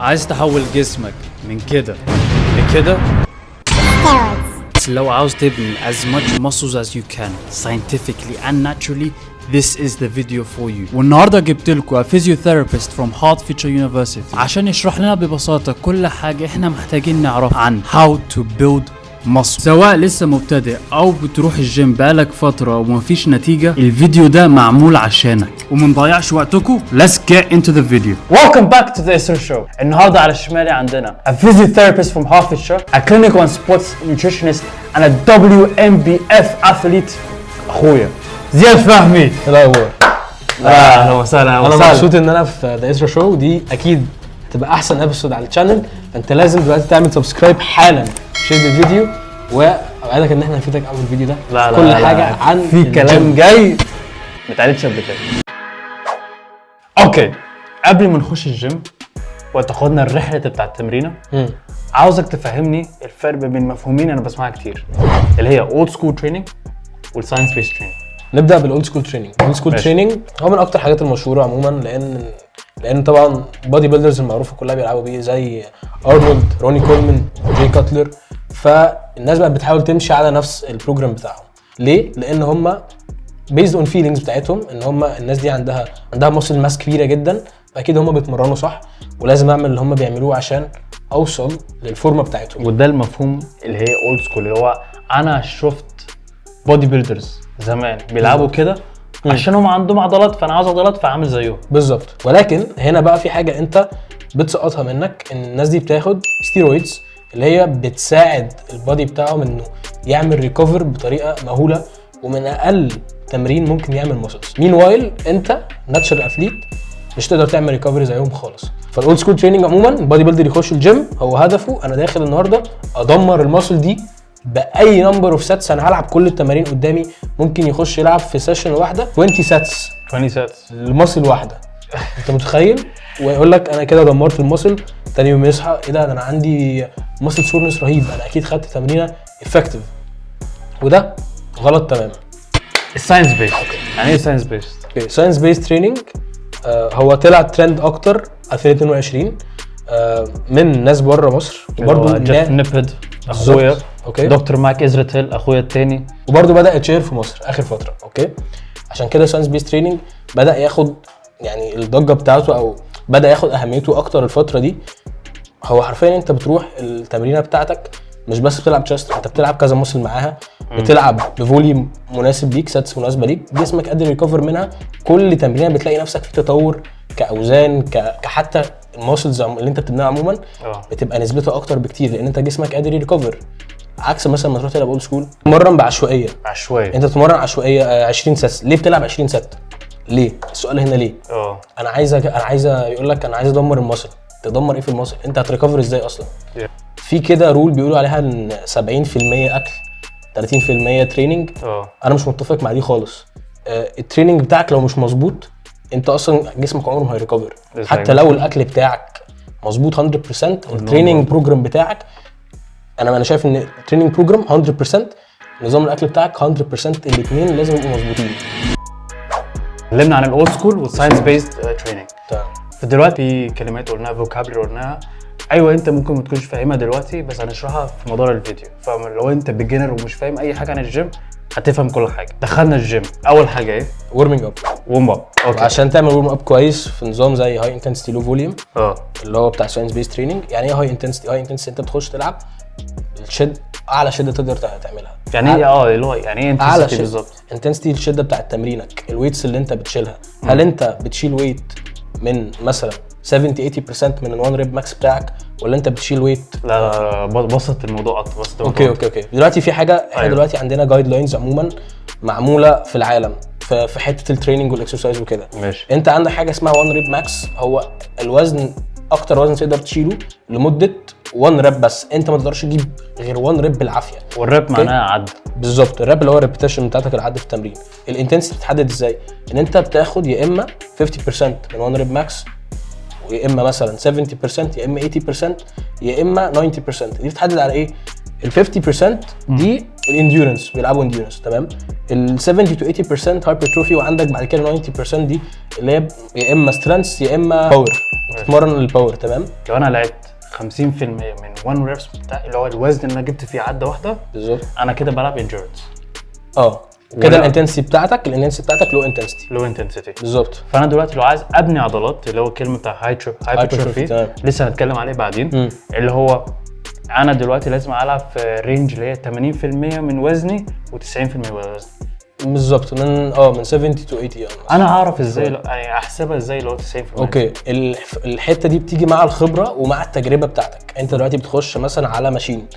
عايز تحول جسمك من كده لكده، بس لو عاوز تبني as much muscles as you can scientifically and naturally, this is the video for you. والنهارده جبت لكم a physiotherapist from Heart Future University عشان يشرح لنا ببساطة كل حاجة احنا محتاجين نعرف عن how to build muscle. سواء لسه مبتدئ او بتروح الجيم بقالك فترة ومفيش نتيجة، الفيديو ده معمول عشانك. ومنضيعش وقتكم، let's get into the video. Welcome back to the Isra Show. النهارده على شمالي عندنا a physiotherapist from Heart Future, a clinical and sports nutritionist, and a WNBF athlete. أخويا زياد فهمي. ايه الاخبار؟ اهلا وسهلا. انا مبسوط ان انا في ذا اسرا شو. دي اكيد تبقى احسن ابيسود على الشانل، فانت لازم دلوقتي تعمل سبسكرايب حالا، شير الفيديو، واوعدك ان احنا هنفيدك اول فيديو ده. لا كل حاجه عن في كلام جاي ما اتقالتش قبل كده. اوكي، قبل ما نخش الجيم وتاخدنا الرحله بتاع التمرينه، عاوزك تفهمني الفرق بين مفهومين انا بسمعها كتير، اللي هي اولد سكول تريننج والساينس بيست تريننج. نبدا بالاولد سكول تريننج. الاولد سكول تريننج هو من اكتر الحاجات المشهوره عموما، لان طبعا بادي بيلدرز المعروفه كلها بيلعبوا بيه، زي ارنولد، روني كولمان، جاي كاتلر. فالناس بقت بتحاول تمشي على نفس البروجرام بتاعهم. ليه؟ لان هم بيزد اون فيلينجز بتاعتهم، ان هم الناس دي عندها ماسل ماس كبيره جدا، فاكيد هم بيتمرنوا صح، ولازم اعمل اللي هم بيعملوه عشان اوصل للفورمه بتاعتهم. وده المفهوم اللي هي اولد سكول، اللي هو انا شفت بودي بيلدرز زمان بيلعبوا كده عشان هم عندهم عضلات، فانا عاوز عضلات فاعمل زيهم بالظبط. ولكن هنا بقى في حاجه انت بتسقطها منك، ان الناس دي بتاخد ستيرويدز اللي هي بتساعد البادي بتاعهم انه يعمل ريكفر بطريقه مهوله، ومن اقل تمرين ممكن يعمل ماسلز. مين وايل انت ناتشرال اثليت مش تقدر تعمل ريكفري زيهم خالص. فالاولد سكول تريننج عموما، البادي بيلدر يخش الجيم هو هدفه انا داخل النهارده ادمر الماسل دي باي نمبر اوف سيتس. انا هلعب كل التمارين قدامي، ممكن يخش يلعب في سيشن واحده 20 سيتس 20 سيتس الماسل واحده. انت متخيل؟ ويقول لك انا كده دمرت الماسل، تاني يوم يصحى ايه ده انا عندي ماسل سورنس رهيب، انا اكيد خدت تمرينه افكتيف. وده غلط تماما. الساينس بيست يعني ايه ساينس بيست؟ ساينس بيست تريننج هو طلع ترند اكتر 2022 من ناس بره مصر، وبرده جيف نيبد اخويا، اوكي، دكتور ماك ازرتيل اخويا الثاني، وبرده بدا يتشير في مصر اخر فتره. اوكي، عشان كده ساينس بيست تريننج بدا ياخد يعني الضجه بتاعته، او بدا ياخد اهميته اكتر الفتره دي. هو حرفيا انت بتروح التمرينه بتاعتك مش بس بتلعب تشست، انت بتلعب كذا ماسل معاها، بتلعب بفوليوم مناسب ليك، ساتس مناسبه ليك، جسمك قادر يكفر منها. كل تمرينه بتلاقي نفسك في تطور كاوزان، كحتى الماسلز اللي انت بتبنيها عموما بتبقى نسبتها اكتر بكتير، لان انت جسمك قادر يريكفر. عكس مثلا ما تروح تلعب اولد سكول تتمرن بعشوائيه. انت تتمرن عشوائيه 20 سات. ليه بتلعب 20 سات؟ ليه؟ السؤال هنا ليه؟ انا عايزه يقول لك انا عايز ادمر الماسل. تدمر ايه في الماسل؟ انت هتريكفر ازاي اصلا؟ في كده رول بيقولوا عليها ان 70% اكل 30% تريننج. انا مش متفق مع دي خالص. التريننج بتاعك لو مش مظبوط انت اصلا جسمك عمره ما هيريكفر. حتى لو الاكل بتاعك مظبوط 100%، التريننج بروجرام بتاعك، انا شايف ان التريننج بروجرام 100%، نظام الاكل بتاعك 100%، الاثنين لازم يبقوا مظبوطين. اتكلمنا عن الاولد سكول والساينس بيست تريننج. تمام. فدلوقتي في كلمات قلناها، فوكابلري قلناها، ايوه انت ممكن ما تكونش فاهمها دلوقتي بس هنشرحها في مدار الفيديو. فلو انت بيجنر ومش فاهم اي حاجه عن الجيم هتفهم كل حاجه. دخلنا الجيم، اول حاجه ايه؟ وورمنج اب. وورم اب. عشان تعمل وورم اب كويس في نظام زي هاي انتنسيتي لو فوليوم اللي هو بتاع ساينس بيست تريننج. يعني ايه هاي انتنسيتي؟ انت بتخش تلعب الشد اعلى شده تقدر تعملها. يعني ايه اللي هو يعني ايه انتنسيتي بالظبط؟ انتنسيتي الشده بتاعه تمرينك، الويتس اللي انت بتشيلها. هل انت بتشيل ويت من مثلا 70-80% من الوان ريب ماكس بتاعك، ولا انت بتشيل ويت؟ لا بسط الموضوع اكتر. اوكي. دلوقتي في حاجه احنا دلوقتي عندنا جايد لاينز عموما معموله في العالم في حته التريننج والاكسرسايز وكده. ماشي. انت عندك حاجه اسمها 1 ريب ماكس، هو الوزن اكتر وزن تقدر تشيله لمده 1 ريب بس. انت ما تقدرش تجيب غير 1 ريب بالعافيه. والريب معناها عد. بالظبط، الريب اللي هو الريبيتيشن بتاعتك العد في التمرين. الانتنسيتي بتتحدد ازاي؟ ان انت بتاخد يا اما 50% من 1 ريب ماكس، ويا اما مثلا 70%، يا اما 80%، يا اما 90%. دي بتحدد على ايه؟ ال 50% دي الانديورنس، بيلعبوا انديورنس تمام. ال 70 to 80% هايبرتروفي، وعندك بعد كده 90% دي اللي هي يا اما سترينث يا اما باور، تتمرن الباور تمام. لو انا لعبت 50% من 1 ريبس بتاعي اللي هو الوزن اللي انا جبت فيه عده واحده بالظبط، انا كده بلعب انديورنس. كده الانتنسيتي بتاعتك لو انتنسيتي لو انتنسيتي بالظبط. فانا دلوقتي لو عايز ابني عضلات اللي هو الكلمه بتاع هايبرتروفي لسه هنتكلم عليه بعدين، اللي هو انا دلوقتي لازم العب في رينج اللي هي 80% من وزني و90% من وزني بالظبط، من 70 to 80 يعني. انا هعرف ازاي يعني احسبها ازاي لو 90%؟ اوكي، الحته دي بتيجي مع الخبره ومع التجربه بتاعتك. انت دلوقتي بتخش مثلا على ماشين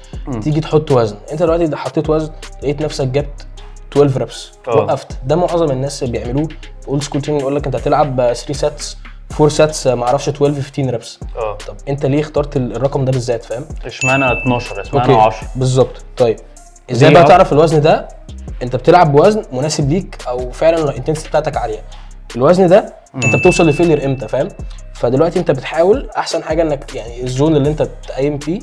تيجي تحط وزن، انت دلوقتي حطيت وزن لقيت نفسك جبت 12 ريبس وقفت. ده معظم الناس اللي بيعملوه اولد سكول تريننج، يقول لك انت هتلعب 3 سيتس 4 سيتس ما اعرفش 12 15 ريبس. طب انت ليه اخترت الرقم ده بالذات؟ فاهم اشمعنى 12 اشمعنى 10 بالظبط؟ طيب ازاي بقى تعرف الوزن ده انت بتلعب بوزن مناسب ليك او فعلا الانتنسيتي بتاعتك عاليه؟ الوزن ده انت بتوصل لفيلير امتى؟ فاهم؟ فدلوقتي انت بتحاول احسن حاجه انك يعني الزون اللي انت تقيم فيه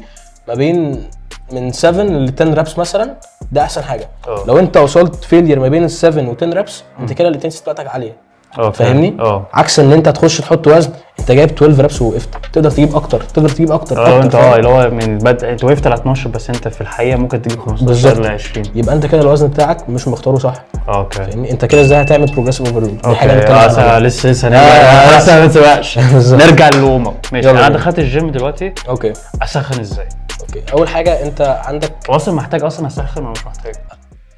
ما بين من 7 ل 10 ريبس مثلا، ده احسن حاجه. لو انت وصلت فيلير ما بين ال 7 و 10 ريبس انت كده الانتنسيتي بتاعتك عاليه. فاهمني؟ عكس ان انت تخش تحط وزن انت جايب 12 ريبس ووقفت، تقدر تجيب اكتر انت اللي هو من البدء انت وقفت على 12 بس انت في الحقيقه ممكن تجيب 15 ل 20. يبقى انت كده الوزن بتاعك مش مختاره صح. فاهمني؟ انت كده ازاي هتعمل بروجريسيف اوفرلود؟ دي حاجه نتكلم لسه ما تسبقش. نرجع للوم. ماشي، انا دخلت الجيم دلوقتي. اسخن ازاي؟ اول حاجه انت عندك اصلا محتاج اسخن ولا مش محتاج؟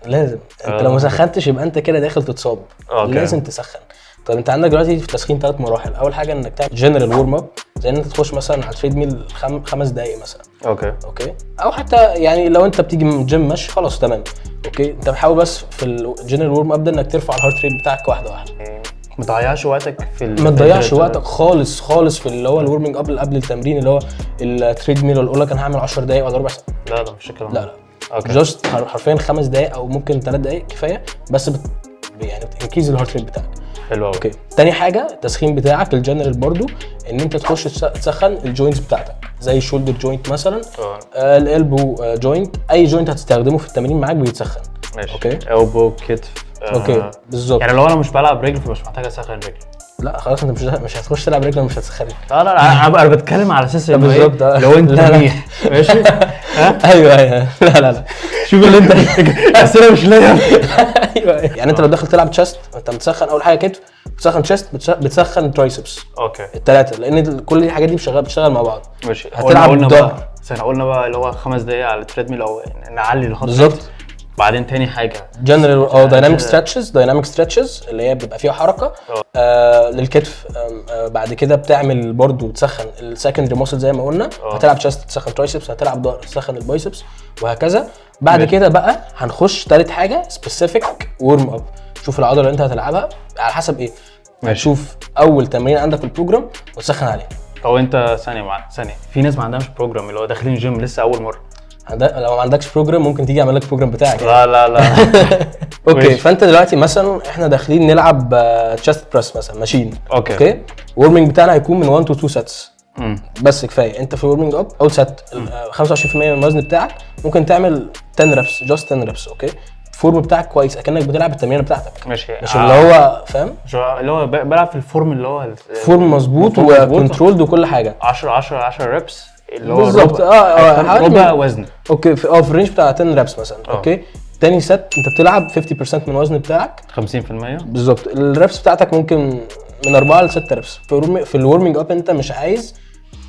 لازم. انت لو ما سخنتش يبقى انت كده داخل تتصاب. لازم تسخن. طب انت عندك دلوقتي في التسخين 3 مراحل. اول حاجه انك تعمل جنرال وورم اب، زي ان انت تخش مثلا على التريد ميل 5 دقائق مثلا. اوكي او حتى يعني لو انت بتيجي من الجيم ماشي خلاص تمام. انت بحاول بس في الجنرال وورم اب ده انك ترفع الهارت ريت بتاعك واحده واحده. ما تضيعش وقتك ما تضيعش وقتك خالص في اللي هو الورمنج اب قبل التمرين اللي هو التريد ميل، اللي يقول لك انا هعمل 10 دقائق ولا ربع ساعه. لا مش الكلام لا جاست حرفيا 5 دقائق او ممكن 3 دقائق كفايه، بس يعني بتنكيز الهارت ريت بتاعك. حلو قوي. تاني حاجه التسخين بتاعك الجنرال برضو ان انت تخش تسخن الجوينتس بتاعتك زي الشولدر جوينت مثلا، الالبو جوينت، اي جوينت هتستخدمه في التمرين معاك بيتسخن. ماشي. البو كتف. بالظبط. يعني لو انا مش بلعب رجل فمش محتاج اسخن رجل. لا خلاص انت مش هتخش تلعب رجل ومش هتسخن. لا انا بتكلم على اساس انه بالظبط. لو انت منيح ماشي. ايوه لا شوف اللي انت اسئله مش ليا. ايوه يعني انت لو داخل تلعب تشست انت بتسخن اول حاجه كتف، بتسخن تشست، بتسخن ترايسبس. الثلاثه، لان كل الحاجات دي بتشتغل مع بعض. ماشي. هتلعب ظهر. قلنا بقى اللي هو 5 دقايق على التريدميل او نعلي الخط بالظبط. بعدين تاني حاجه جنرال او دايناميك ستريتشز اللي هي بيبقى فيها حركه للكتف. بعد كده بتعمل برضو تسخن السكندري ماسل زي ما قلنا. هتلعب تشست تسخن ترايسبس، هتلعب ظهر تسخن البايسبس وهكذا. بعد كده بقى هنخش ثالث حاجه سبيسيفيك وورم اب. شوف العضله اللي انت هتلعبها على حسب ايه. هتشوف اول تمرين عندك في البروجرام وتسخن عليه. او انت ثانيه في ناس ما عندهاش بروجرام اللي هو داخلين جيم لسه اول مره. لو ما عندكش بروجرام ممكن تيجي اعمل لك بروجرام بتاعك. لا اوكي. فانت دلوقتي مثلا احنا داخلين نلعب تشست بريس مثلا ماشين. اوكي الورمنج بتاعنا هيكون من 1 to 2 سيتس بس كفايه. انت في الورمنج اب اول سيت 25% من الوزن بتاعك ممكن تعمل 10 ريبس جاست 10 ريبس. اوكي الفورم بتاعك كويس اكنك بتلعب التمرينه بتاعتك. ماشي. مش اللي هو فاهم اللي هو بلعب في الفورم اللي هو فورم مظبوط وكنترولد وكل حاجه. 10 ريبس اللي هو بالظبط. ربع وزن. اوكي في الرينج بتاع 10 ريبس مثلا. اوكي تاني سيت انت بتلعب 50% من الوزن بتاعك 50% بالظبط. الريبس بتاعتك ممكن من 4 ل 6 ريبس. في الورمنج اب انت مش عايز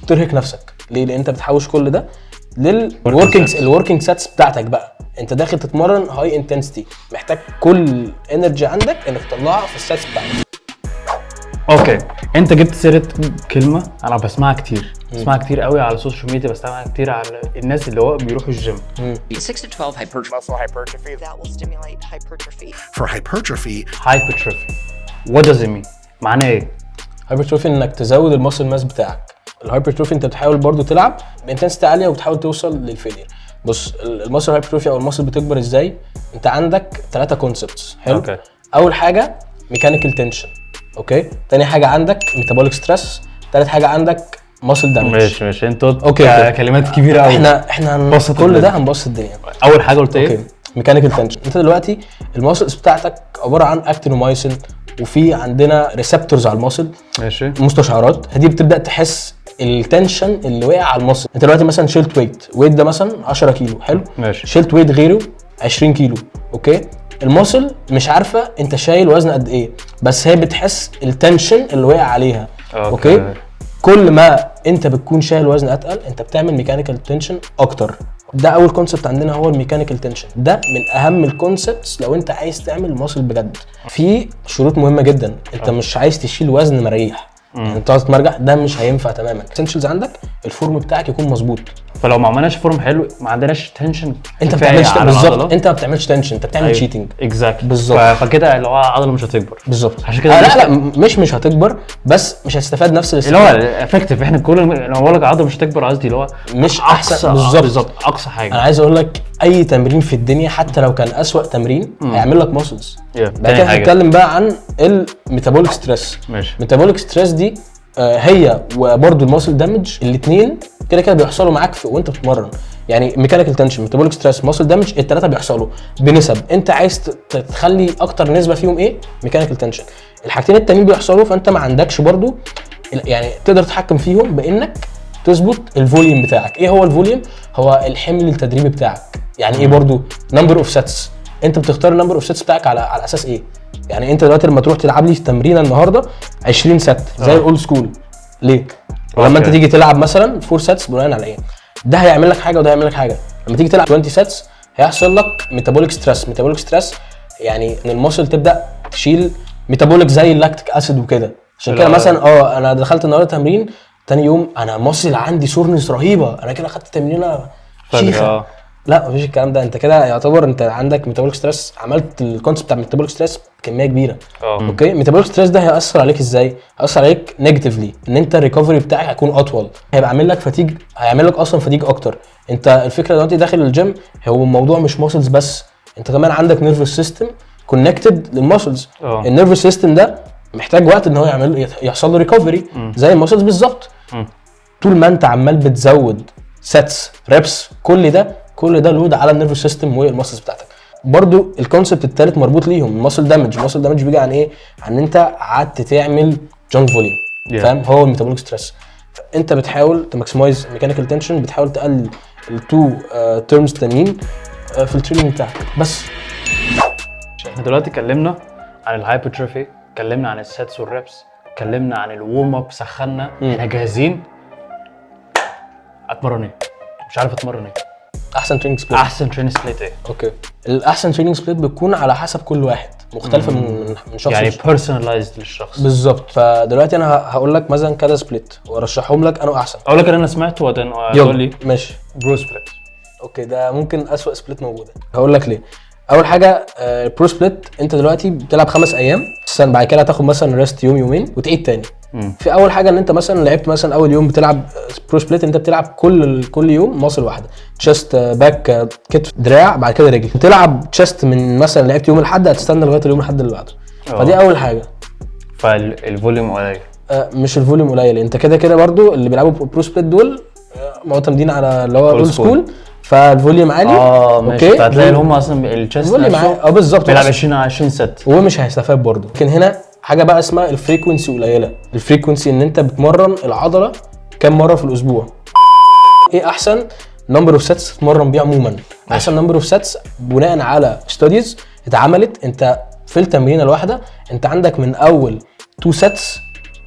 ترهق نفسك. ليه؟ لان انت بتحوش كل ده الوركينج سيتس بتاعتك. بقى انت داخل تتمرن هاي انتنسيتي، محتاج كل انرجي عندك انك تطلعها في السيتس بتاعتك. اوكي انت جبت سيره كلمه انا بسمعها كتير قوي على السوشيال ميديا، بسمعها كتير على الناس اللي هو بيروحوا الجيم. 6 to 12 muscle hypertrophy that will stimulate hypertrophy. For hypertrophy what does it mean؟ معناه ايه؟ hypertrophy انك تزود الماسل ماس بتاعك. الهايبرتروفي انت بتحاول برضو تلعب بانتنسيتي عاليه وبتحاول توصل للفيلير. بص الماسل هايبرتروفي او الماسل بتكبر ازاي؟ انت عندك 3 كونسبتس. حلو. اول حاجه ميكانيكال تنشن. اوكي تاني حاجه عندك ميتابوليك ستريس. تالت حاجه عندك ماسل دامج. ماشي انتوا أوكي. كلمات كبيره قوي. احنا بسط كل الدنيا. ده هنبسط الدنيا. اول حاجه قلت اوكي، ايه؟ ميكانيكال تنشن. انت دلوقتي الماسلز بتاعتك عباره عن اكتينومايسين، وفي عندنا ريسبتورز على الماسل، ماشي مستشعرات، دي بتبدا تحس التنشن اللي وقع على الماسل. انت دلوقتي مثلا شيلت ويت ده مثلا 10 كيلو، حلو، ماشي. شيلت ويت غيره 20 كيلو، اوكي. الماسل مش عارفه انت شايل وزن قد ايه، بس هي بتحس التنشن اللي وقع عليها. اوكي. كل ما انت بتكون شايل وزن اتقل انت بتعمل ميكانيكال تنشن اكتر. ده اول كونسبت عندنا هو الميكانيكال تنشن. ده من اهم الكونسبتس لو انت عايز تعمل ماسل بجد. في شروط مهمه جدا، انت مش عايز تشيل وزن مريح، يعني انت عايز تمرجح، ده مش هينفع تماما. الاسنشلز عندك الفورم بتاعك يكون مظبوط. فلو ما عملناش فورم حلو ما عندناش تنشن، انت ما بتعملش بالظبط، انت ما بتعملش تنشن، انت بتعمل تشيتنج. اكزاكتلي بالظبط. فكده اللي هو العضله مش هتكبر بالظبط. عشان كده لا مش هتكبر، بس مش هتستفاد نفس اللي هو افكتيف. احنا كل لما بقول لك عضله مش هتكبر قصدي اللي هو مش احسن. بالظبط اقصى حاجه. انا عايز اقول لك اي تمرين في الدنيا حتى لو كان اسوأ تمرين هيعمل لك ماسلز. بعد كده هنتكلم بقى عن الميتابوليك ستريس. ماشي. الميتابوليك ستريس دي هي وبرده الماسل دامج، الاثنين كده كده بيحصلوا معاك وانت بتتمرن. يعني ميكانيكال تنشن، ميتابوليك ستريس، ماسل دامج، الثلاثه بيحصلوا بنسب. انت عايز تخلي اكتر نسبه فيهم ايه؟ ميكانيكال تنشن. الحاجتين التانيين بيحصلوا فانت ما عندكش برده يعني تقدر تتحكم فيهم بانك تظبط الفوليوم بتاعك. ايه هو الفوليوم؟ هو الحمل التدريبي بتاعك. يعني ايه برده؟ نمبر اوف سيتس. انت بتختار النمبر اوف سيتس بتاعك على اساس ايه؟ يعني انت دلوقتي لما تروح تلعب لي في تمرينه النهارده 20 ست زي الاولد سكول، ليه؟ ولما انت تيجي تلعب مثلا 4 سيتس بناء على ايه؟ ده هيعمل لك حاجه وده هيعمل لك حاجه. لما تيجي تلعب 20 سيتس هيحصل لك ميتابوليك ستريس. ميتابوليك ستريس يعني ان الماسل تبدا تشيل ميتابوليك زي اللاكتيك اسيد وكده. عشان كده مثلا انا دخلت النهارده تمرين، تاني يوم انا ماسل عندي سورنس رهيبه، انا كده خدت تمرينه شيخه. لا مفيش الكلام ده. انت كده يعتبر انت عندك ميتابوليك ستريس، عملت الكونسبت بتاع ميتابوليك ستريس بكميه كبيره. اوكي. ميتابوليك ستريس ده هيأثر عليك ازاي؟ هيأثر عليك نيجاتيفلي، ان انت الريكفري بتاعك هيكون اطول، هيبقى عامل لك فاتيج، هيعمل لك اصلا فاتيج اكتر. انت الفكره دلوقتي داخل الجيم هو الموضوع مش ماسلز بس، انت كمان عندك نيرفس سيستم كونكتد للماسلز. النيرفس سيستم ده محتاج وقت ان هو يحصل له ريكفري زي الماسلز بالظبط. طول ما انت عمال بتزود سيتس ريبس كل ده لود على النيرفس سيستم والماسلز بتاعتك. برضو الكونسبت الثالث مربوط ليهم، الماسل دامج. الماسل دامج بيجي عن ايه؟ عن انت قعدت تعمل جانك فوليوم، فاهم؟ هو الميتابوليك ستريس. فانت بتحاول تماكسمايز ميكانيكال تنشن، بتحاول تقلل التو تيرمز تانيين في التريننج بتاعك بس. احنا دلوقتي اتكلمنا عن الهايبرتروفي، اتكلمنا عن السيتس والريبس، اتكلمنا عن الوورم اب، سخنا. احنا جاهزين اتمرن ايه؟ مش عارف اتمرن ايه. احسن تريننج سبليت. احسن تريننج سبليت ايه؟ اوكي. الاحسن تريننج سبليت بتكون على حسب كل واحد، مختلفه من شخص يعني بيرسوناليزد للشخص بالظبط. فدلوقتي انا هقول لك مثلا كذا سبليت وارشحهم لك انا احسن. اقول لك انا سمعته وبعدين تقول لي. ماشي. برو سبليت. اوكي، ده ممكن اسوأ سبليت موجوده. هقول لك ليه. اول حاجه برو سبليت، انت دلوقتي بتلعب 5 ايام، بعد كده هتاخد مثلا ريست يوم يومين وتعيد تاني. في اول حاجه ان انت مثلا لعبت مثلا اول يوم بتلعب برو سبليت، انت بتلعب كل يوم ماسل واحده، تشست، باك، كتف، دراع، بعد كده رجل. بتلعب تشست من مثلا لعبت يوم الاحد هتستنى لغايه اليوم الاحد اللي بعده. فدي اول حاجه. فالفوليوم قليل. مش الفوليوم قليل، انت كده برضو اللي بيلعبوا برو سبليت دول معتمدين على اللي هو اولد سكول، فالفوليوم عالي. ماشي. فهتلاقي هم اصلا التشست نفسه بالظبط بيلعب 20 ست ومش هيستفاد برضو. لكن هنا حاجه بقى اسمها الفريكوينسي قليله. الفريكوينسي ان انت بتمرن العضله كام مره في الاسبوع. ايه احسن نمبر اوف سيتس تتمرن بيه عموما؟ احسن نمبر اوف سيتس بناء على ستاديز اتعملت، انت في التمرينه الواحده انت عندك من اول 2 سيتس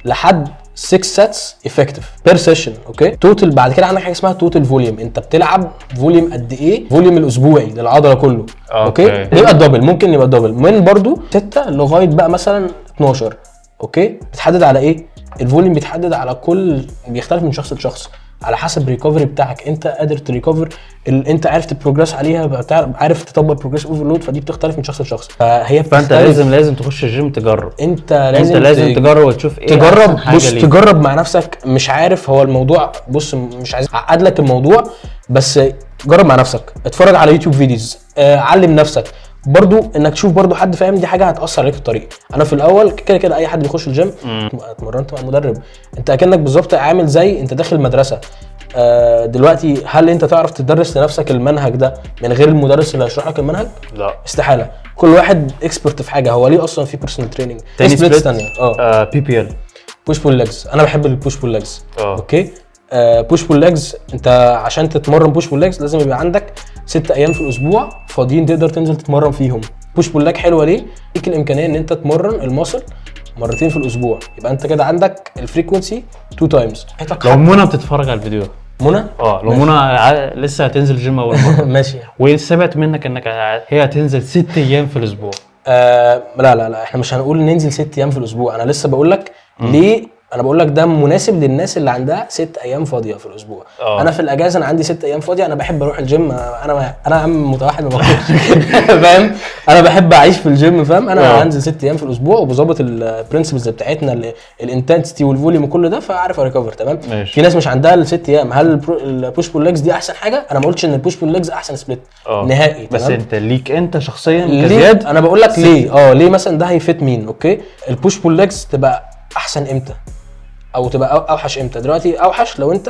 لحد 6 سيتس افكتيف بير سيشن. اوكي. توتال. بعد كده عندك حاجه اسمها توتال فوليوم، انت بتلعب فوليوم قد ايه؟ فوليوم الاسبوعي للعضله كله. اوكي. يبقى الدبل، ممكن يبقى الدبل من برضو 6 لغايه بقى مثلا 12. اوكي. بتحدد على ايه؟ الفوليوم بيتحدد على بيختلف من شخص لشخص على حسب الريكفري بتاعك، انت قادر تريكفر، انت عارف تبروجريس عليها، عارف تطبق بروجريس اوفرلود، فدي بتختلف من شخص لشخص. فانت لازم تخش الجيم تجرب. انت لازم تجرب وتشوف ايه تجرب. بص تجرب مع نفسك. مش عارف هو الموضوع، بص مش عايز اعقد لك الموضوع، بس جرب مع نفسك، اتفرج على يوتيوب فيديوز، علم نفسك، برضو انك تشوف برضو حد فاهم، دي حاجه هتاثر عليك في الطريق. انا في الاول كده كده اي حد بيخش الجيم اتمرنت مع المدرب، انت اكنك بالظبط عامل زي انت داخل مدرسه. دلوقتي هل انت تعرف تدرس لنفسك المنهج ده من غير المدرس اللي هيشرح لك المنهج؟ لا استحاله. كل واحد اكسبرت في حاجه. هو ليه اصلا في بيرسونال تريننج تاني سبليتس سبليت ثانيه؟ بي بي ال بوش بول ليجز. انا بحب البوش بول ليجز. اوكي. بوش بول ليجز، انت عشان تتمرن بوش بول ليجز لازم يبقى عندك 6 ايام في الاسبوع فاضيين تقدر تنزل تتمرن فيهم. بوش بول ليج حلوه ليه؟ ليك الامكانيه ان انت تتمرن الماسل مرتين في الاسبوع، يبقى انت كده عندك الفريكونسي 2 تايمز. لو منى بتتفرج على الفيديو ده، منى لو منى لسه هتنزل جيم اول مره ماشي. وسمعت منك انك هي هتنزل 6 ايام في الاسبوع. لا احنا مش هنقول ننزل 6 ايام في الاسبوع. انا لسه بقول لك ليه. انا بقول لك ده مناسب للناس اللي عندها 6 ايام فاضيه في الاسبوع. انا في الاجازه انا عندي 6 ايام فاضيه، انا بحب اروح الجيم. انا عم متوحد ما بخرجش فاهم. انا بحب اعيش في الجيم فاهم. انا هنزل 6 ايام في الاسبوع وبظبط البرنسبلز بتاعتنا الانتنسيتي والفوليوم وكل ده، فاعرف اريكفر تمام. في ناس مش عندها ال6 ايام. هل البوش بول ليجز دي احسن حاجه؟ انا ما قلتش ان البوش بول ليجز احسن سبليت نهائي بس تمام؟ انت ليك انت شخصيا كزياد انا بقول لك ليه. ليه مثلا ده هيفيت مين؟ اوكي، البوش بول ليجز تبقى احسن امتى او تبقى اوحش امتى؟ دلوقتي اوحش لو انت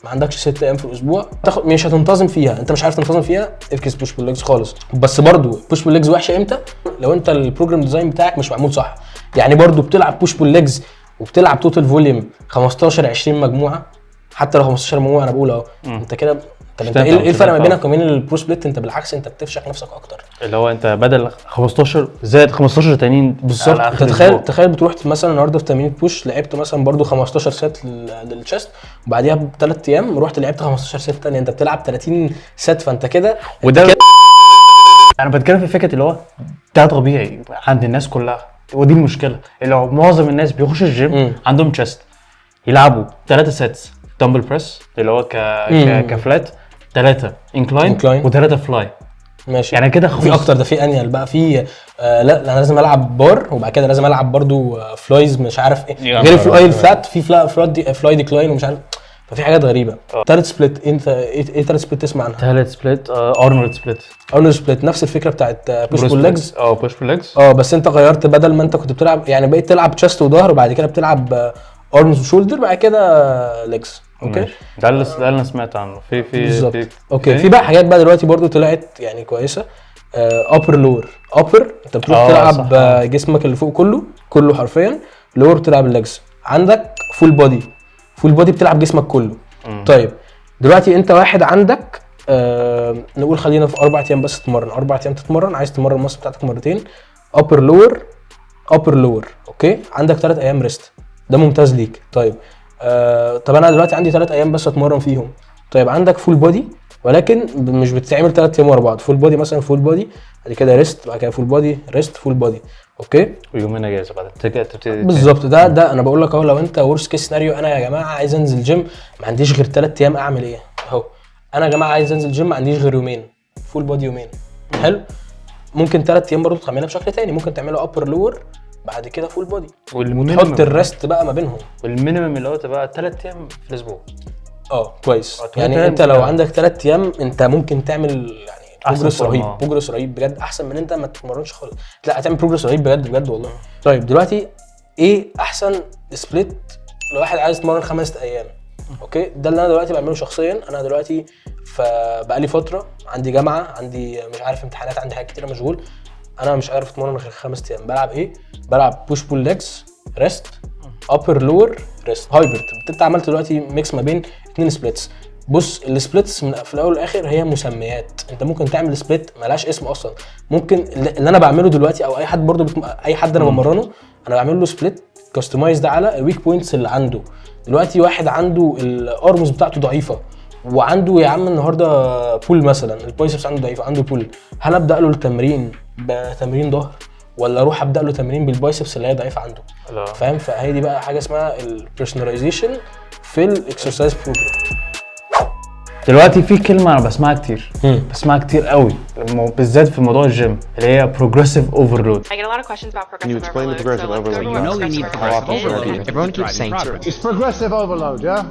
ما عندكش 6 ايام في الاسبوع تاخد مش هتنتظم فيها، انت مش عارف تنتظم فيها، افكس بوش بول ليجز خالص. بس برضو بوش بول ليجز وحشه امتى؟ لو انت البروجرام ديزاين بتاعك مش معمول صح. يعني برضو بتلعب بوش بول ليجز وبتلعب توتال فوليوم 15 20 مجموعه، حتى لو 15 مجموعه انا بقول اهو انت كده. طب انت ايه الفرق ما بينك وبين البرو سبليت؟ انت بالعكس انت بتفشخ نفسك اكتر، اللي هو انت بدل 15 زائد 15 تانيين بالظبط. انت تخيل بتروح مثلا النهارده في تمرين بوش لعبت مثلا برضو 15 سيت للتشست، وبعديها ب3 ايام رحت لعبت 15 سيت تاني، انت بتلعب 30 سيت. فانت كده وده انا بتكلم في فكره اللي هو ده طبيعي عند الناس كلها، ودي المشكله اللي هو معظم الناس بيخشوا الجيم عندهم تشست يلعبوا 3 سيتس دمبل بريس اللي هو كفلات، 3 انكلاين و3 فلاي. ماشي يعني كده في اكتر، ده في انيل بقى في لا انا لازم العب بار وبعد كده لازم العب برضو فلايز مش عارف ايه غير الفلاي الفلات، في فلاي ديكلاين ومش عارف، ففي حاجات غريبه. ثالث سبليت انت ايه ثالث سبليت تسمع عنها؟ ثالث سبليت ارنولد سبليت. ارنولد سبليت نفس الفكره بتاعت بوش بول ليجز. بوش بول ليجز بس انت غيرت، بدل ما انت كنت بتلعب يعني بقيت تلعب تشست وظهر وبعد كده بتلعب ارمز وشولدر بعد كده ليجز. اوكي ده اللي انا سمعت عنه في بالظبط. اوكي في بقى حاجات بقى دلوقتي برضو طلعت يعني كويسه. ابر لور. ابر انت بتروح تلعب جسمك اللي فوق كله حرفيا. لور تلعب الليجز. عندك فول بودي. فول بودي بتلعب جسمك كله. طيب دلوقتي انت واحد عندك نقول خلينا في 4 ايام بس تتمرن، 4 ايام تتمرن، عايز تمرن الماسل بتاعتك مرتين ابر لور. اوكي عندك 3 ايام ريست، ده ممتاز ليك. طيب طب انا دلوقتي عندي 3 ايام بس اتمرن فيهم. طيب عندك فول بودي ولكن مش بتتعمل 3 ايام ورا بعض. فول بودي مثلا فول بودي بعد كده ريست بعد كده فول بودي ريست فول بودي. اوكي ويومين اجازه بعد تبتدي بالظبط. ده انا بقول لك اهو، لو انت ورست كيس سيناريو انا يا جماعه عايز انزل جيم ما عنديش غير 3 ايام اعمل ايه اهو. انا يا جماعه عايز انزل جيم ما عنديش غير يومين فول بودي يومين. حلو. ممكن 3 ايام برضو تعملها بشكل تاني، ممكن تعمله ابر لور بعد كده فول بودي وتحط الريست بقى ما بينهم. والمينيمم اللي هو تبقى 3 ايام في الاسبوع. كويس. يعني انت لو عندك 3 ايام انت ممكن تعمل يعني بروجرس رهيب بجد، احسن من انت ما تتمرنش خالص. لا هتعمل بروجرس رهيب بجد والله. طيب دلوقتي ايه احسن سبليت لو واحد عايز يتمرن 5 ايام؟ اوكي ده اللي انا دلوقتي بعمله شخصيا. انا دلوقتي فبقالي فتره عندي جامعه، عندي مش عارف امتحانات، عندي حاجات كتيره مشغول، انا مش عارف اتمرن غير 5 ايام. بلعب ايه؟ بلعب بوش بول ليجز ريست ابر لور ريست هايبرد. انت عملت دلوقتي ميكس ما بين 2 سبليتس. بص السبليتس في الاول والاخر هي مسميات، انت ممكن تعمل سبليت ملهاش اسم اصلا. ممكن اللي انا بعمله دلوقتي او اي حد برضو اي حد انا بمرنه انا بعمل له سبليت كاستمايز ده على الويك بوينتس اللي عنده. دلوقتي واحد عنده الارمز بتاعته ضعيفه وعنده يا عم النهارده بول مثلا، البايسبس عنده ضعيفه عنده بول، هل ابدا له التمرين بتمرين ظهر ولا اروح ابدا له تمرين بالبايسبس اللي هي ضعيفه عنده؟ فاهم؟ فهي دي بقى حاجه اسمها البيرسوناليزيشن في الاكسرسايز بروجرام. دلوقتي في كلمه انا بسمعها كتير بسمعها كتير قوي بالذات في موضوع الجيم اللي هي progressive overload. I get a lot of questions about progressive overload. Can you explain the progressive overload? You know you need progressive overload. Everyone keeps saying It's progressive overload, yeah?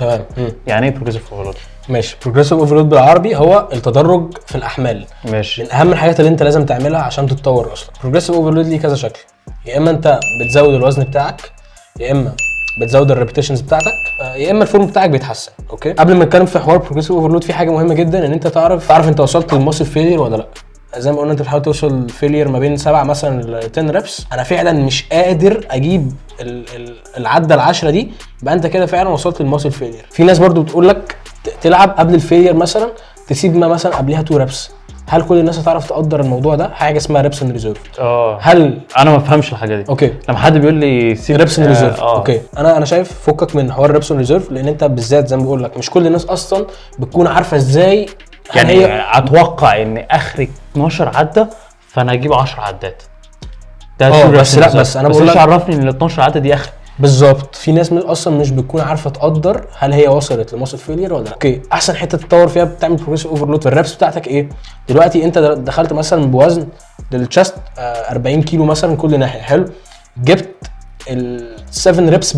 تمام. يعني ايه بروجريسيف اوفرلود؟ ماشي. بروجريسيف اوفرلود بالعربي هو التدرج في الاحمال. ماشي. من اهم الحاجات اللي انت لازم تعملها عشان تتطور اصلا. بروجريسيف اوفرلود ليه كذا شكل، يا اما انت بتزود الوزن بتاعك، يا اما بتزود الريبيتيشنز بتاعتك، يا اما الفورم بتاعك بيتحسن. اوكي، قبل ما نتكلم في حوار بروجريسيف اوفرلود في حاجه مهمه جدا ان انت تعرف انت وصلت للماسل فيلير ولا لا. زي ما قلنا انت بتحاول توصل فيلير ما بين 7 مثلا ل 10 ريبس، انا فعلا مش قادر اجيب العده ال10 دي، يبقى انت كده فعلا وصلت للماسل فيلير. في ناس برضو بتقول لك تلعب قبل الفيلير مثلا، تسيب ما مثلا قبلها 2 ريبس. هل كل الناس هتعرف تقدر الموضوع ده؟ حاجه اسمها ريبس ان ريزيرف. هل انا ما بفهمش الحاجه دي. اوكي، لما حد بيقول لي سيب ريبس ان ريزيرف. اوكي، انا شايف فكك من حوار ريبس ان ريزيرف، لان انت بالذات زي ما بقول لك مش كل الناس اصلا بتكون عارفه ازاي. يعني هي اتوقع ان اخري 12 عده فانا اجيب 10 عدات. ده بس لا، بس انا بقول لك عرفني ان ال 12 عده دي اخري. بالظبط. في ناس اصلا مش بتكون عارفه تقدر هل هي وصلت لماسل فيلير ولا لا. اوكي، احسن حته تتطور فيها بتعمل بروجريسيف اوفرلود في الرابس بتاعتك ايه؟ دلوقتي انت دخلت مثلا بوزن للتشست 40 كيلو مثلا كل ناحيه، حلو، جبت ال7 ريبس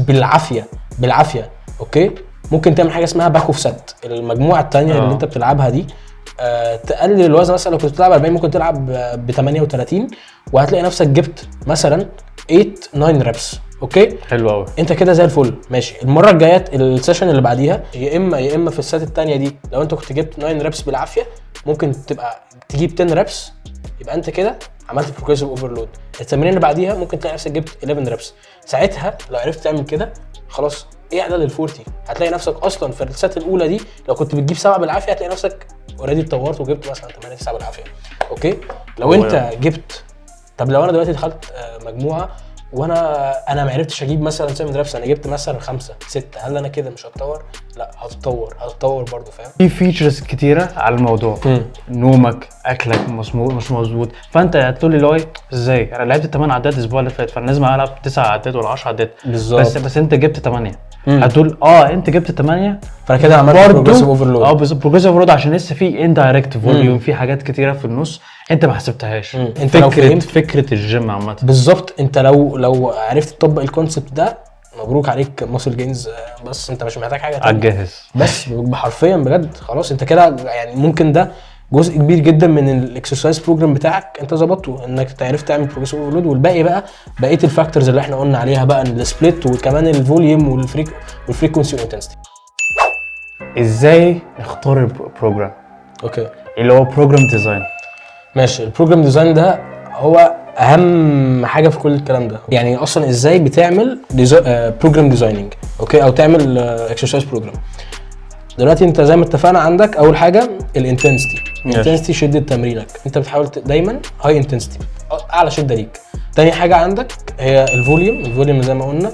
بالعافيه. اوكي، ممكن تعمل حاجه اسمها باك اوف سيت. المجموعه الثانيه اللي انت بتلعبها دي تقلل الوزن، مثلا لو كنت بتلعب 40 ممكن تلعب ب 38 وهتلاقي نفسك جبت مثلا 9 ريبس. اوكي، حلو قوي، انت كده زي الفل. ماشي، المره الجايه السيشن اللي بعديها يا اما في السات الثانيه دي لو انت كنت جبت 9 ريبس بالعافيه ممكن تبقى تجيب 10 ريبس، يبقى انت كده عملت بروجريسيف اوفرلود. التمرين اللي بعديها ممكن تلاقي نفسك جبت 11 ريبس. ساعتها لو عرفت تعمل كده خلاص اعلى لل40، هتلاقي نفسك اصلا في السات الاولى دي لو كنت بتجيب 7 بالعافيه هتلاقي نفسك اوريدي اتطورت وجبت مثلا 8 9 بالعافيه. اوكي، لو انت جبت، طب لو انا دلوقتي دخلت مجموعه وانا ما عرفتش اجيب مثلا 7 ريبس، انا جبت مثلا 5 6، هل انا كده مش هتطور؟ لا، هتطور برضه، فاهم؟ في فيتشرز كتيره على الموضوع. نومك، اكلك مش مظبوط، فانت هتقول لي لو ازاي انا لعبت 8 عدات الاسبوع اللي فات فانا لازم العب 9 عدات ولا 10 عدات بالظبط. بس انت جبت 8. هتقول انت جبت 8 فانا كده عملت بروجريسيف اوفرلود. بروجريسيف اوفرلود عشان لسه في اندايركت فوليوم، في حاجات كتيره في النص انت ما حسبتهاش. انت لو فهمت فكره الجيم عامه بالظبط، انت لو عرفت تطبق الكونسبت ده مبروك عليك ماسل جينز. بس انت مش محتاج حاجه على الجاهز بس حرفيا بجد خلاص انت كده يعني ممكن ده جزء كبير جدا من الاكسرسايز بروجرام بتاعك انت ظبطته، انك تعرف تعمل بروجريسيف اوفرلود. والباقي بقى بقيه الفاكتورز اللي احنا قلنا عليها بقى، السبليت وكمان الفوليوم والفريكونسي والانتنسيتي. ازاي نختار البروجرام؟ اوكي، اللي هو بروجرام ديزاين. ماشي، البروجرام ديزاين ده هو اهم حاجه في كل الكلام ده. يعني اصلا ازاي بتعمل بروجرام ديزايننج، اوكي، او تعمل اكسرسايز بروجرام. دلوقتي انت زي ما اتفقنا عندك اول حاجه الانتنسيتي، شده تمرينك. انت بتحاول دايما هاي انتنسيتي، اعلى شده ليك. تاني حاجه عندك هي الفوليوم زي ما قلنا،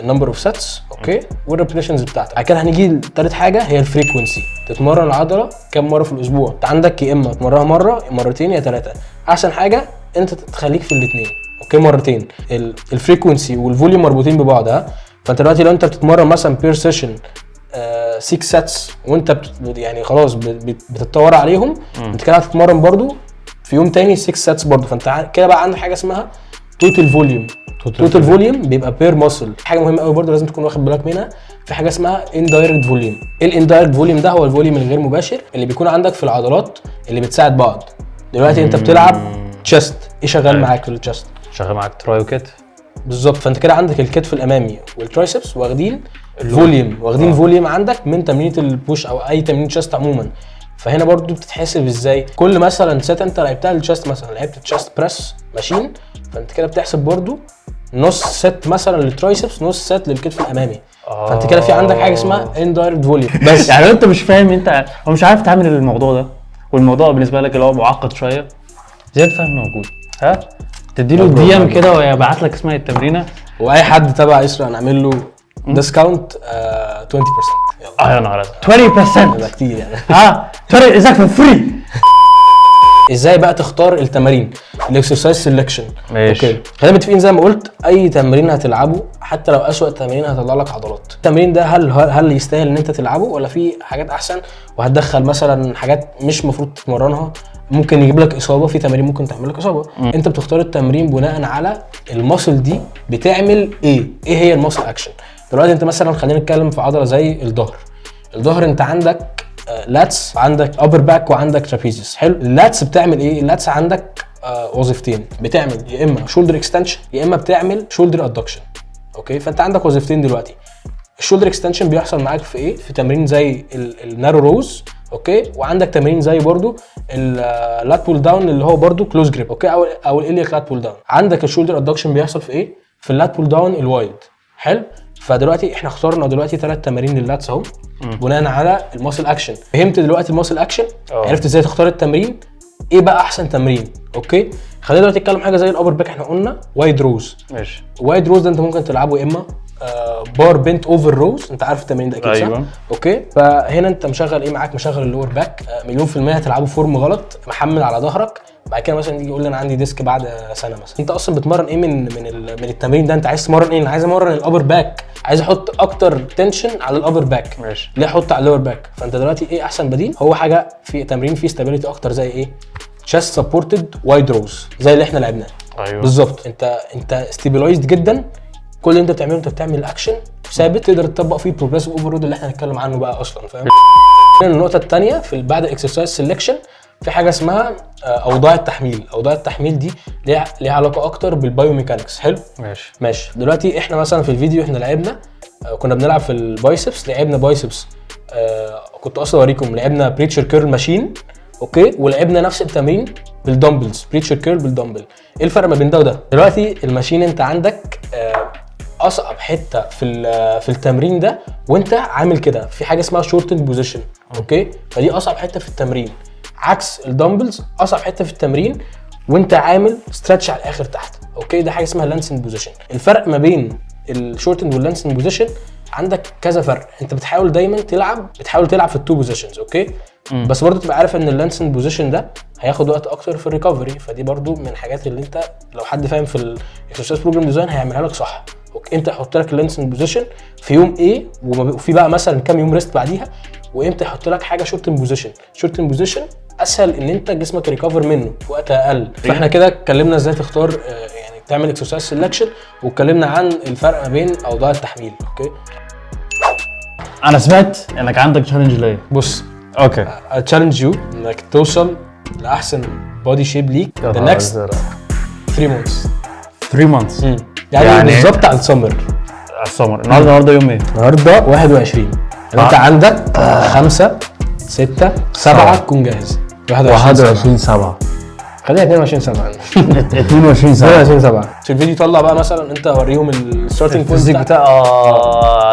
النمبر اوف سيتس، اوكي، والريبيتيشنز بتاعتك. بعد كده هنيجي لثالث حاجه هي الفريكونسي، تتمرن العضله كام مره في الاسبوع. انت عندك يا اما تمرنها مره، مرتين، يا 3. احسن حاجه انت تخليك في الاثنين، اوكي، مرتين. الفريكونسي والفوليوم مربوطين ببعض. فانت دلوقتي لو انت بتتمرن مثلا بير سيشن 6 سيتس وانت يعني خلاص بتتطور عليهم، انت كده هتتمرن برضو في يوم تاني 6 سيتس برضو. فانت كده بقى عندك حاجه اسمها توتال فوليوم بيبقى بير ماسل. حاجه مهمه قوي برضو لازم تكون واخد بالك منها، في حاجه اسمها اندايركت فوليوم. الاندايركت فوليوم ده هو الفوليوم الغير مباشر اللي بيكون عندك في العضلات اللي بتساعد بعض. دلوقتي انت بتلعب تشست، ايه شغال معاك في التشست؟ شغال معاك تراي وكتف بالظبط. فانت كده عندك الكتف الامامي والترايسبس واخدين فوليوم عندك من تمرينه البوش او اي تمرين تشست عموما. فهنا برضو بتتحسب ازاي؟ كل مثلا سيت انت لعبتها للتشست، مثلا لعبت تشست بريس ماشين، فانت كده بتحسب برضو نص سيت مثلا للترايسبس، نص سيت للكتف الامامي. فانت كده في عندك حاجه اسمها اندايركت فوليوم. بس يعني انت مش فاهم، انت مش عارف تعمل الموضوع ده، والموضوع بالنسبه لك اللي هو معقد شويه، زياد فهم موجود، تديله دي ام كده ويبعت لك اسمها التمرينه، واي حد تبع اسرع نعمل له ديسكاونت 20%. يا نهار ابيض 20% ده كتير يعني. 20 ازاك فور فري. ازاي بقى تختار التمارين؟ الاكسرسايز سيلكشن. ماشي، اوكي، خلينا متفقين زي ما قلت، اي تمرين هتلعبه حتى لو اسوأ تمرين هتطلع لك عضلات. التمرين ده هل يستاهل ان انت تلعبه، ولا في حاجات احسن وهتدخل مثلا حاجات مش مفروض تتمرنها، ممكن يجيب لك اصابه؟ في تمارين ممكن تعمل لك اصابه. انت بتختار التمرين بناء على الماسل دي بتعمل ايه هي الماسل اكشن. دلوقتي انت مثلا خلينا نتكلم في عضله زي الظهر. الظهر انت عندك لاتس، عندك ابر باك، وعندك ترابيزيس. حلو. اللاتس بتعمل ايه؟ اللاتس عندك وظيفتين، بتعمل يا اما شولدر اكستنشن يا اما بتعمل شولدر ادكشن. اوكي، فانت عندك وظيفتين دلوقتي. الشولدر اكستنشن بيحصل معاك في ايه؟ في تمرين زي النارو روز، اوكي، وعندك تمرين زي برضو اللات بول داون اللي هو برضو كلوز جريب، اوكي، او الالياك لات بول داون. عندك الشولدر ادكشن بيحصل في ايه؟ في اللات بول داون الوايد. حلو. فدلوقتي احنا اخترنا دلوقتي 3 تمارين لللاتس اهو بناء على الماسل اكشن. فهمت دلوقتي الماسل اكشن، عرفت ازاي تختار التمرين، ايه بقى احسن تمرين. اوكي، خلينا دلوقتي نتكلم حاجه زي الابر باك. احنا قلنا وايد روز. ماشي. وايد روز ده انت ممكن تلعبه يا اما بار بنت اوفر روز، انت عارف التمرين ده اكيد صح؟ أيوة. اوكي، فهنا انت مشغل ايه معاك؟ مشغل اللور باك. مليون في المية هتلعبه فورم غلط، محمل على ظهرك. بعد كده مثلا يجي يقول لي انا عندي ديسك بعد سنه مثلا. انت اصلا بتمرن ايه من التمرين ده؟ انت عايز تمرن ايه؟ انا عايز امرن الابر باك، عايز احط اكتر تنشن على الابر باك. ماشي. ليه احط على اللور باك؟ فانت دلوقتي ايه احسن بديل؟ هو حاجه في تمرين فيه ستابيليتي اكتر زي ايه؟ chest supported wide rows زي اللي احنا لعبناه. ايوه بالظبط. انت ستيبلايزد جدا، كل اللي انت بتعمله انت بتعمل اكشن ثابت تقدر تطبق فيه بروجريسيف اوفرلود اللي احنا هنتكلم عنه بقى اصلا، فاهم؟ النقطه الثانيه في بعد الاكسرسايز سيلكشن في حاجه اسمها اوضاع التحميل. اوضاع التحميل دي ليها علاقه اكتر بالبايوميكانكس. حلو. ماشي. دلوقتي احنا مثلا في الفيديو احنا لعبنا كنا بنلعب في البايسبس، لعبنا بايسبس كنت اصلا اوريكم، لعبنا بريتشر كيرل ماشين، اوكي، ولعبنا نفس التمرين بالدمبلز، بريتشر كيرل بالدمبل. ايه الفرق ما بين ده وده؟ دلوقتي الماشين انت عندك اصعب حته في التمرين ده وانت عامل كده في حاجه اسمها شورتنج بوزيشن، اوكي، فدي اصعب حته في التمرين، عكس الدمبلز اصعب حته في التمرين وانت عامل ستريتش على الاخر تحت، اوكي، ده حاجه اسمها لانسنج بوزيشن. الفرق ما بين الشورتنج واللانسنج بوزيشن عندك كذا فرق. انت بتحاول دايما تلعب في التو بوزيشنز، اوكي، بس برضو تبقى عارف ان اللانسنج بوزيشن ده هياخد وقت اكتر في الريكفري، فدي برضو من الحاجات اللي انت لو حد فاهم في الاكسرسايز بروجرام ديزاين هيعملها لك صح. اوكي، امتى يحط لك اللانسنج بوزيشن في يوم ايه وفي بقى مثلا كام يوم ريست بعديها، وامتى يحط لك حاجه شورتنج بوزيشن. شورتنج بوزيشن اسهل ان انت جسمك ريكفر منه في وقت اقل. فاحنا كده اتكلمنا ازاي تختار يعني تعمل اكسرسايز سيلكشن، واتكلمنا عن الفرق ما بين اوضاع التحميل. اوكي، انا سمعت انك عندك تشالنج ليا. بص، اوكي، تشالنج يو انك توصل لاحسن بودي شيب ليك the next 3 months. 3 months يعني بالظبط على السمر. السمر. النهارده يوم ايه؟ النهارده 21. يعني انت عندك 5 6 7 تكون جاهز. 21/7 خلينا 22/7 22/7 في الفيديو. طلع بقى مثلا انت وريهم الستارتنج الفيزيك بوينت بتاع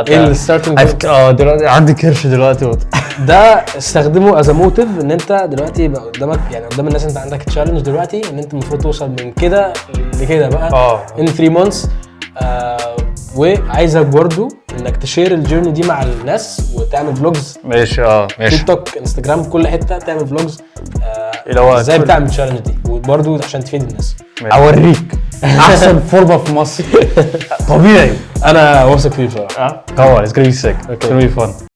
ايه الستارتنج بوينت دلوقتي عندي كرش دلوقتي. ده استخدمه از موتيف ان انت دلوقتي يبقى قدامك، يعني قدام الناس انت عندك تشالنج دلوقتي ان انت المفروض توصل من كده لكده بقى ان 3 months. وعايزك برضو انك تشير الجيرني دي مع الناس وتعمل فلوجز. ماشي. تيك توك، انستجرام، كل حته تعمل فلوجز اللي ازاي بتعمل التشالنج دي، وبرضو عشان تفيد الناس. اوريك احسن فورمه في مصر. طبيعي. انا واثق فيه بصراحه. هو it's gonna be sick. It's gonna be fun.